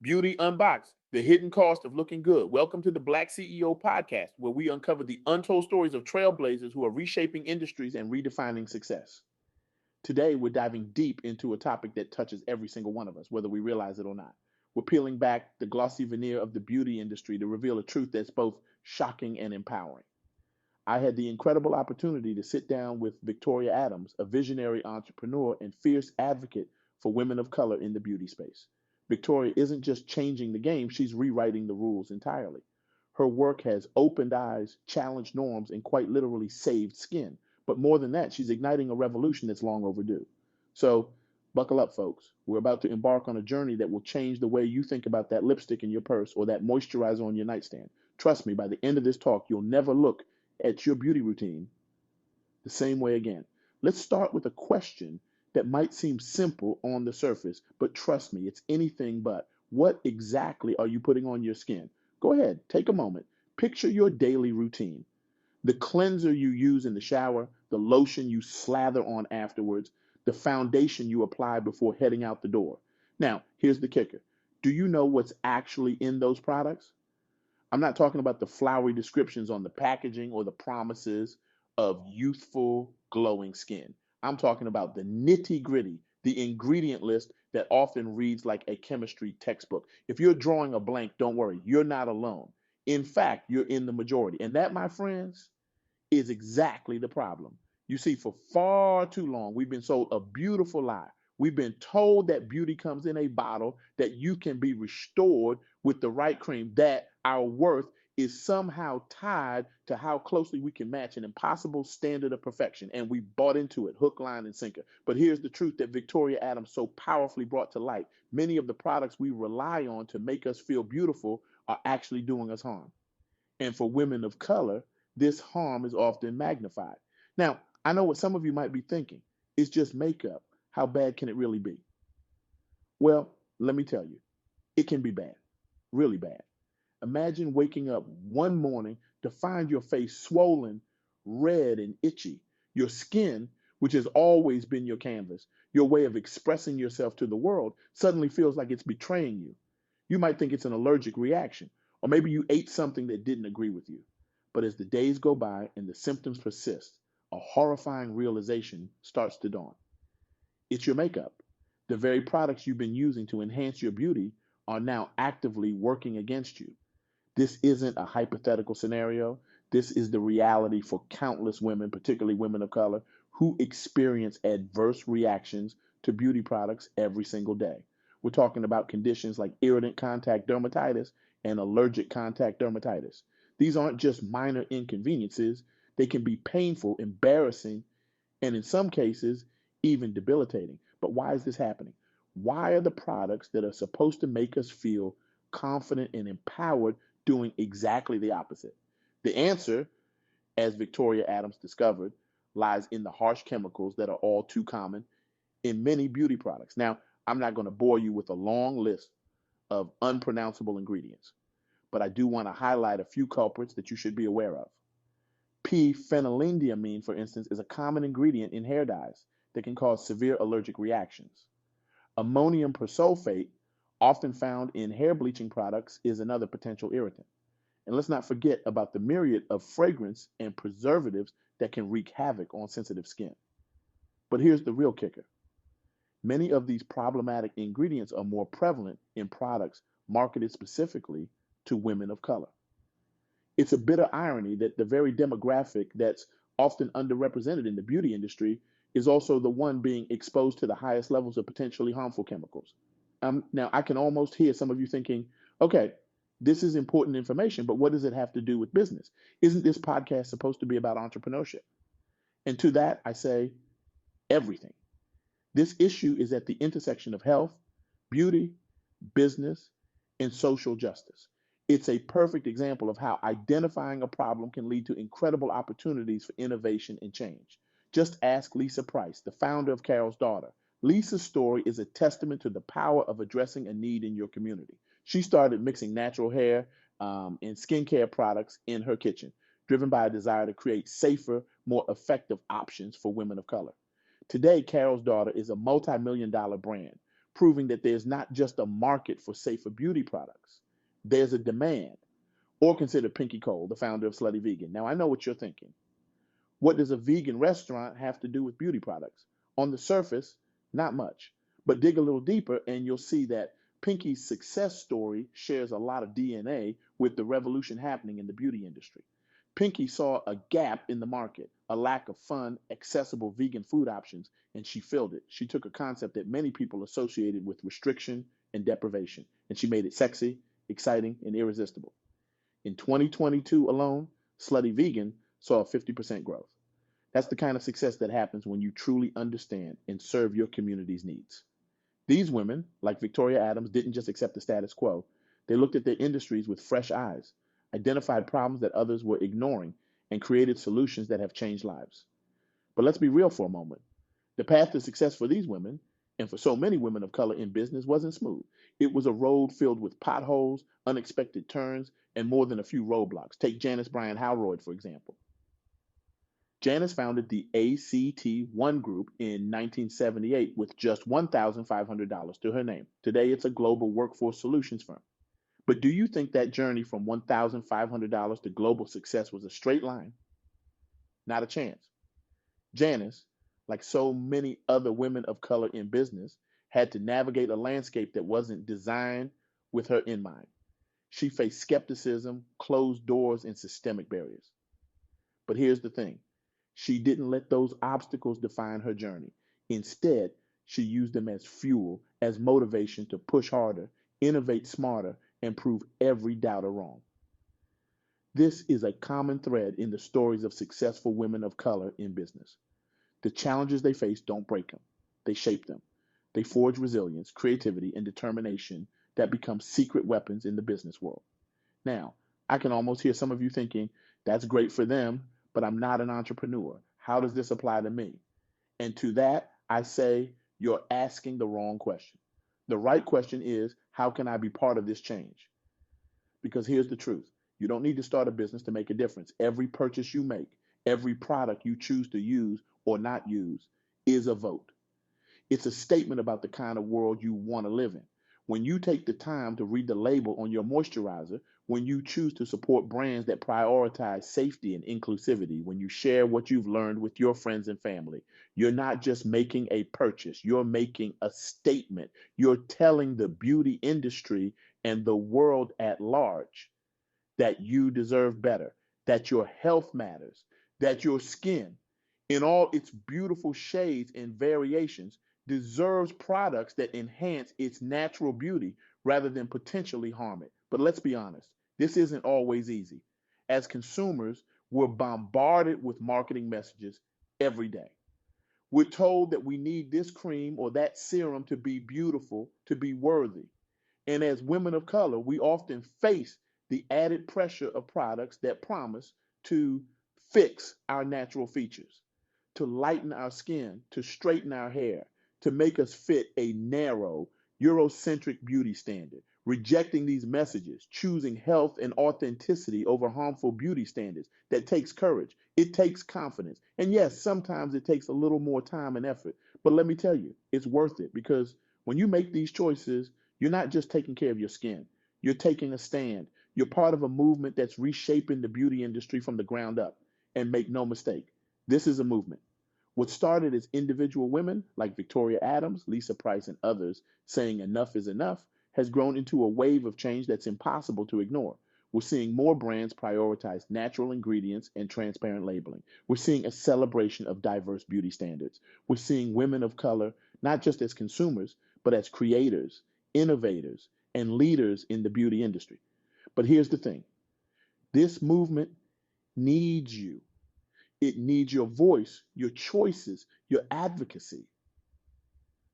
Beauty Unboxed, the hidden cost of looking good. Welcome to the Black CEO Podcast, where we uncover the untold stories of trailblazers who are reshaping industries and redefining success. Today, we're diving deep into a topic that touches every single one of us, whether we realize it or not. We're peeling back the glossy veneer of the beauty industry to reveal a truth that's both shocking and empowering. I had the incredible opportunity to sit down with Victoria Adams, a visionary entrepreneur and fierce advocate for women of color in the beauty space. Victoria isn't just changing the game, she's rewriting the rules entirely. Her work has opened eyes, challenged norms, and quite literally saved skin. But more than that, she's igniting a revolution that's long overdue. So, buckle up, folks. We're about to embark on a journey that will change the way you think about that lipstick in your purse or that moisturizer on your nightstand. Trust me, by the end of this talk, you'll never look at your beauty routine the same way again. Let's start with a question that might seem simple on the surface, but trust me, it's anything but. What exactly are you putting on your skin? Go ahead, take a moment. Picture your daily routine. The cleanser you use in the shower, the lotion you slather on afterwards, the foundation you apply before heading out the door. Now, here's the kicker. Do you know what's actually in those products? I'm not talking about the flowery descriptions on the packaging or the promises of youthful, glowing skin. I'm talking about the nitty gritty, the ingredient list that often reads like a chemistry textbook. If you're drawing a blank, don't worry, you're not alone. In fact, you're in the majority. And that, my friends, is exactly the problem. You see, for far too long, we've been sold a beautiful lie. We've been told that beauty comes in a bottle, that you can be restored with the right cream, that our worth is somehow tied to how closely we can match an impossible standard of perfection. And we bought into it, hook, line, and sinker. But here's the truth that Victoria Adams so powerfully brought to light. Many of the products we rely on to make us feel beautiful are actually doing us harm. And for women of color, this harm is often magnified. Now, I know what some of you might be thinking. It's just makeup. How bad can it really be? Well, let me tell you, it can be bad, really bad. Imagine waking up one morning to find your face swollen, red, and itchy. Your skin, which has always been your canvas, your way of expressing yourself to the world, suddenly feels like it's betraying you. You might think it's an allergic reaction, or maybe you ate something that didn't agree with you. But as the days go by and the symptoms persist, a horrifying realization starts to dawn. It's your makeup. The very products you've been using to enhance your beauty are now actively working against you. This isn't a hypothetical scenario. This is the reality for countless women, particularly women of color, who experience adverse reactions to beauty products every single day. We're talking about conditions like irritant contact dermatitis and allergic contact dermatitis. These aren't just minor inconveniences. They can be painful, embarrassing, and in some cases, even debilitating. But why is this happening? Why are the products that are supposed to make us feel confident and empowered doing exactly the opposite? The answer, as Victoria Adams discovered, lies in the harsh chemicals that are all too common in many beauty products. Now, I'm not going to bore you with a long list of unpronounceable ingredients, but I do want to highlight a few culprits that you should be aware of. P-phenylenediamine, for instance, is a common ingredient in hair dyes that can cause severe allergic reactions. Ammonium persulfate, often found in hair bleaching products, is another potential irritant. And let's not forget about the myriad of fragrance and preservatives that can wreak havoc on sensitive skin. But here's the real kicker. Many of these problematic ingredients are more prevalent in products marketed specifically to women of color. It's a bitter irony that the very demographic that's often underrepresented in the beauty industry is also the one being exposed to the highest levels of potentially harmful chemicals. Now, I can almost hear some of you thinking, okay, this is important information, but what does it have to do with business? Isn't this podcast supposed to be about entrepreneurship? And to that, I say everything. This issue is at the intersection of health, beauty, business, and social justice. It's a perfect example of how identifying a problem can lead to incredible opportunities for innovation and change. Just ask Lisa Price, the founder of Carol's Daughter. Lisa's story is a testament to the power of addressing a need in your community. She started mixing natural hair and skincare products in her kitchen, driven by a desire to create safer, more effective options for women of color. Today, Carol's Daughter is a multi-million-dollar brand, proving that there's not just a market for safer beauty products, there's a demand. Or consider Pinky Cole, the founder of Slutty Vegan. Now, I know what you're thinking. What does a vegan restaurant have to do with beauty products? On the surface, not much. But dig a little deeper and you'll see that Pinky's success story shares a lot of DNA with the revolution happening in the beauty industry. Pinky saw a gap in the market, a lack of fun, accessible vegan food options, and she filled it. She took a concept that many people associated with restriction and deprivation, and she made it sexy, exciting, and irresistible. In 2022 alone, Slutty Vegan saw a 50% growth. That's the kind of success that happens when you truly understand and serve your community's needs. These women, like Victoria Adams, didn't just accept the status quo. They looked at their industries with fresh eyes, identified problems that others were ignoring, and created solutions that have changed lives. But let's be real for a moment. The path to success for these women, and for so many women of color in business, wasn't smooth. It was a road filled with potholes, unexpected turns, and more than a few roadblocks. Take Janice Bryan Howroyd, for example. Janice founded the ACT1 Group in 1978 with just $1,500 to her name. Today, it's a global workforce solutions firm. But do you think that journey from $1,500 to global success was a straight line? Not a chance. Janice, like so many other women of color in business, had to navigate a landscape that wasn't designed with her in mind. She faced skepticism, closed doors, and systemic barriers. But here's the thing. She didn't let those obstacles define her journey. Instead, she used them as fuel, as motivation to push harder, innovate smarter, and prove every doubter wrong. This is a common thread in the stories of successful women of color in business. The challenges they face don't break them. They shape them. They forge resilience, creativity, and determination that become secret weapons in the business world. Now, I can almost hear some of you thinking, that's great for them, but I'm not an entrepreneur. How does this apply to me? And to that, I say, you're asking the wrong question. The right question is, how can I be part of this change? Because here's the truth. You don't need to start a business to make a difference. Every purchase you make, every product you choose to use or not use is a vote. It's a statement about the kind of world you want to live in. When you take the time to read the label on your moisturizer, when you choose to support brands that prioritize safety and inclusivity, when you share what you've learned with your friends and family, you're not just making a purchase, you're making a statement. You're telling the beauty industry and the world at large that you deserve better, that your health matters, that your skin, in all its beautiful shades and variations, deserves products that enhance its natural beauty rather than potentially harm it. But let's be honest, this isn't always easy. As consumers, we're bombarded with marketing messages every day. We're told that we need this cream or that serum to be beautiful, to be worthy. And as women of color, we often face the added pressure of products that promise to fix our natural features, to lighten our skin, to straighten our hair, to make us fit a narrow, Eurocentric beauty standard. Rejecting these messages, choosing health and authenticity over harmful beauty standards, that takes courage. It takes confidence. And yes, sometimes it takes a little more time and effort. But let me tell you, it's worth it, because when you make these choices, you're not just taking care of your skin. You're taking a stand. You're part of a movement that's reshaping the beauty industry from the ground up. And make no mistake, this is a movement. What started as individual women like Victoria Adams, Lisa Price, and others saying enough is enough has grown into a wave of change that's impossible to ignore. We're seeing more brands prioritize natural ingredients and transparent labeling. We're seeing a celebration of diverse beauty standards. We're seeing women of color not just as consumers, but as creators, innovators, and leaders in the beauty industry. But here's the thing. This movement needs you. It needs your voice, your choices, your advocacy.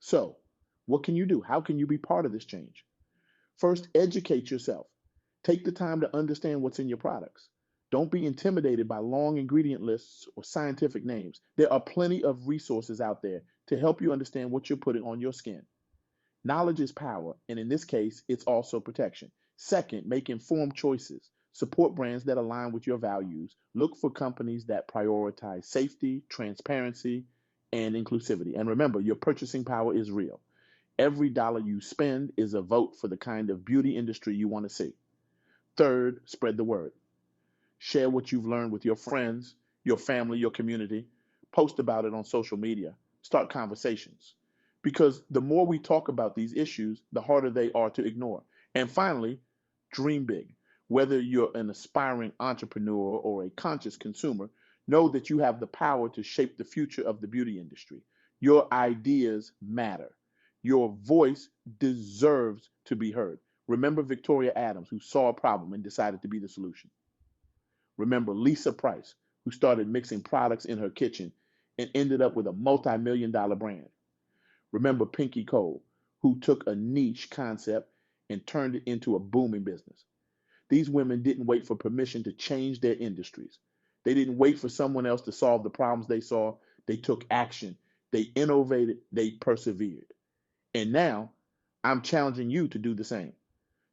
So, what can you do? How can you be part of this change? First, educate yourself. Take the time to understand what's in your products. Don't be intimidated by long ingredient lists or scientific names. There are plenty of resources out there to help you understand what you're putting on your skin. Knowledge is power, and in this case, it's also protection. Second, make informed choices. Support brands that align with your values. Look for companies that prioritize safety, transparency, and inclusivity. And remember, your purchasing power is real. Every dollar you spend is a vote for the kind of beauty industry you want to see. Third, spread the word. Share what you've learned with your friends, your family, your community. Post about it on social media. Start conversations. Because the more we talk about these issues, the harder they are to ignore. And finally, dream big. Whether you're an aspiring entrepreneur or a conscious consumer, know that you have the power to shape the future of the beauty industry. Your ideas matter. Your voice deserves to be heard. Remember Victoria Adams, who saw a problem and decided to be the solution. Remember Lisa Price, who started mixing products in her kitchen and ended up with a multi-million dollar brand. Remember Pinky Cole, who took a niche concept and turned it into a booming business. These women didn't wait for permission to change their industries. They didn't wait for someone else to solve the problems they saw. They took action. They innovated. They persevered. And now I'm challenging you to do the same.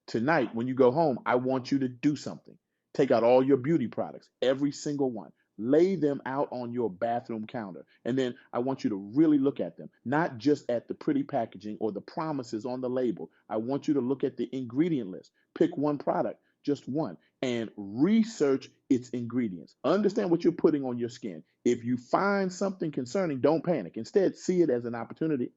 Tonight, when you go home, I want you to do something. Take out all your beauty products, every single one. Lay them out on your bathroom counter. And then I want you to really look at them, not just at the pretty packaging or the promises on the label. I want you to look at the ingredient list. Pick one product, just one, and research its ingredients. Understand what you're putting on your skin. If you find something concerning, don't panic. Instead, see it as an opportunity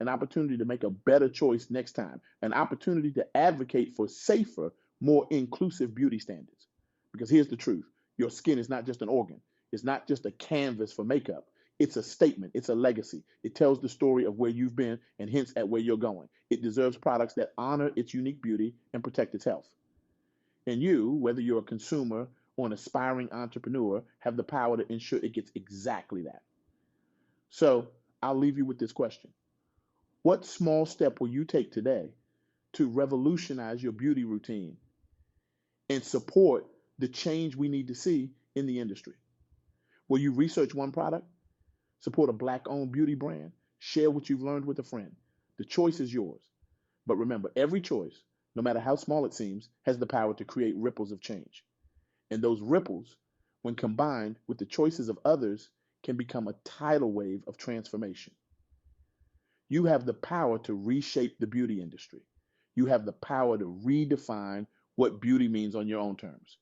to make a better choice next time, an opportunity to advocate for safer, more inclusive beauty standards. Because here's the truth. Your skin is not just an organ. It's not just a canvas for makeup. It's a statement. It's a legacy. It tells the story of where you've been and hints at where you're going. It deserves products that honor its unique beauty and protect its health. And you, whether you're a consumer or an aspiring entrepreneur, have the power to ensure it gets exactly that. So I'll leave you with this question. What small step will you take today to revolutionize your beauty routine and support the change we need to see in the industry? Will you research one product, support a Black-owned beauty brand, share what you've learned with a friend? The choice is yours. But remember, every choice, no matter how small it seems, has the power to create ripples of change. And those ripples, when combined with the choices of others, can become a tidal wave of transformation. You have the power to reshape the beauty industry. You have the power to redefine what beauty means on your own terms.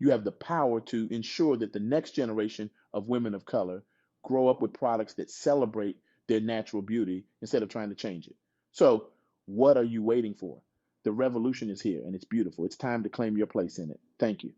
You have the power to ensure that the next generation of women of color grow up with products that celebrate their natural beauty instead of trying to change it. So, what are you waiting for? The revolution is here and it's beautiful. It's time to claim your place in it. Thank you.